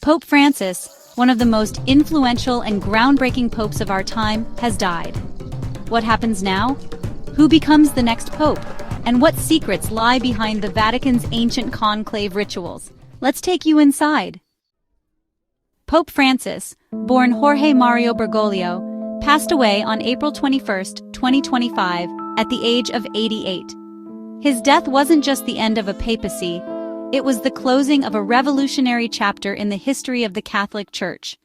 Pope Francis, one of the most influential and groundbreaking popes of our time, has died. What happens now? Who becomes the next pope? And what secrets lie behind the Vatican's ancient conclave rituals? Let's take you inside. Pope Francis, born Jorge Mario Bergoglio, passed away on April 21, 2025, at the age of 88. His death wasn't just the end of a papacy, it was the closing of a revolutionary chapter in the history of the Catholic Church.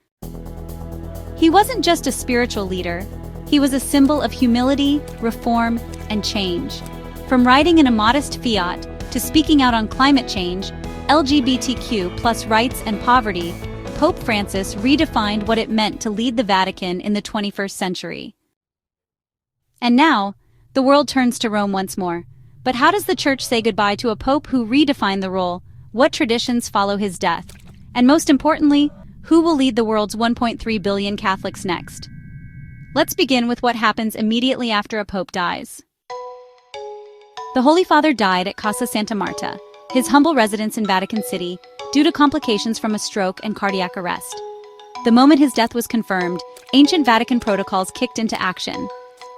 He wasn't just a spiritual leader, he was a symbol of humility, reform, and change. From writing in a modest fiat to speaking out on climate change, LGBTQ+ rights and poverty, Pope Francis redefined what it meant to lead the Vatican in the 21st century. And now, the world turns to Rome once more. But how does the Church say goodbye to a pope who redefined the role? What traditions follow his death? And most importantly, who will lead the world's 1.3 billion Catholics next? Let's begin with what happens immediately after a pope dies. The Holy Father died at Casa Santa Marta, his humble residence in Vatican City, due to complications from a stroke and cardiac arrest. The moment his death was confirmed, ancient Vatican protocols kicked into action.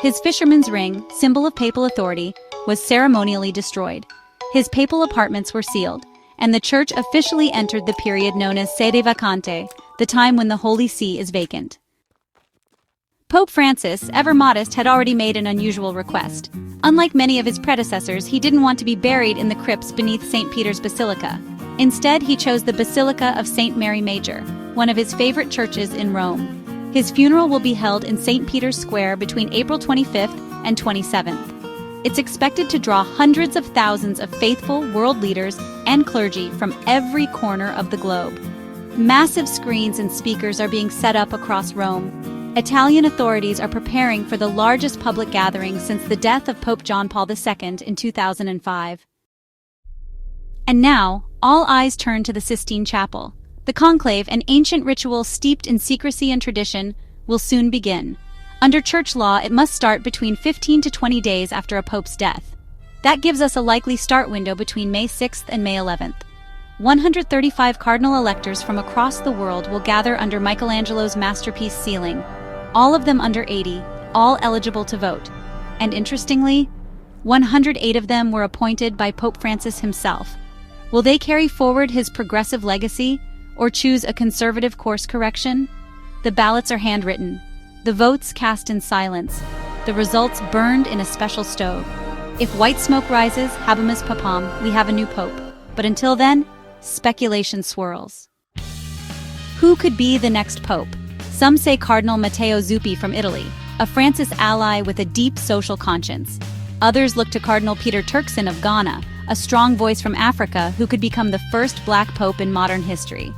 His fisherman's ring, symbol of papal authority, was ceremonially destroyed. His papal apartments were sealed, and the Church officially entered the period known as sede vacante, the time when the Holy See is vacant. Pope Francis, ever modest, had already made an unusual request. Unlike many of his predecessors, he didn't want to be buried in the crypts beneath St. Peter's Basilica. Instead, he chose the Basilica of St. Mary Major, one of his favorite churches in Rome. His funeral will be held in St. Peter's Square between April 25th and 27th. It's expected to draw hundreds of thousands of faithful world leaders and clergy from every corner of the globe. Massive screens and speakers are being set up across Rome. Italian authorities are preparing for the largest public gathering since the death of Pope John Paul II in 2005. And now, all eyes turn to the Sistine Chapel. The conclave, an ancient ritual steeped in secrecy and tradition, will soon begin. Under church law, it must start between 15 to 20 days after a pope's death. That gives us a likely start window between May 6th and May 11th. 135 cardinal electors from across the world will gather under Michelangelo's masterpiece ceiling, all of them under 80, all eligible to vote. And interestingly, 108 of them were appointed by Pope Francis himself. Will they carry forward his progressive legacy, or choose a conservative course correction? The ballots are handwritten. The votes cast in silence, the results burned in a special stove. If white smoke rises, habemus papam, we have a new pope. But until then, speculation swirls. Who could be the next pope? Some say Cardinal Matteo Zuppi from Italy, a Francis ally with a deep social conscience. Others look to Cardinal Peter Turkson of Ghana, a strong voice from Africa who could become the first black pope in modern history.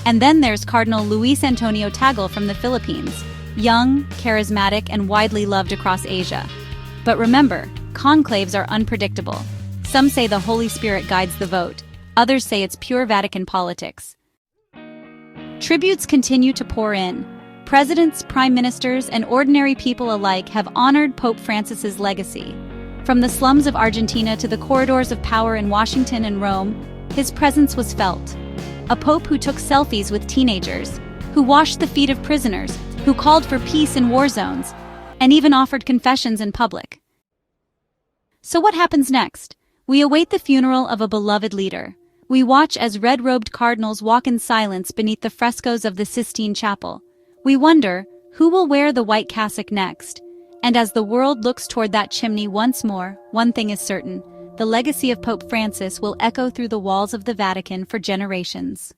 And then there's Cardinal Luis Antonio Tagle from the Philippines, young, charismatic, and widely loved across Asia. But remember, conclaves are unpredictable. Some say the Holy Spirit guides the vote. Others say it's pure Vatican politics. Tributes continue to pour in. Presidents, prime ministers, and ordinary people alike have honored Pope Francis's legacy. From the slums of Argentina to the corridors of power in Washington and Rome, his presence was felt. A pope who took selfies with teenagers, who washed the feet of prisoners, who called for peace in war zones, and even offered confessions in public. So what happens next? We await the funeral of a beloved leader. We watch as red-robed cardinals walk in silence beneath the frescoes of the Sistine Chapel. We wonder, who will wear the white cassock next? And as the world looks toward that chimney once more, one thing is certain: the legacy of Pope Francis will echo through the walls of the Vatican for generations.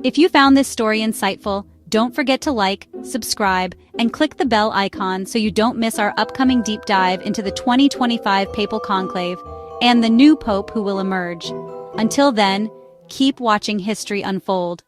If you found this story insightful, don't forget to like, subscribe, and click the bell icon so you don't miss our upcoming deep dive into the 2025 Papal Conclave and the new pope who will emerge. Until then, keep watching history unfold.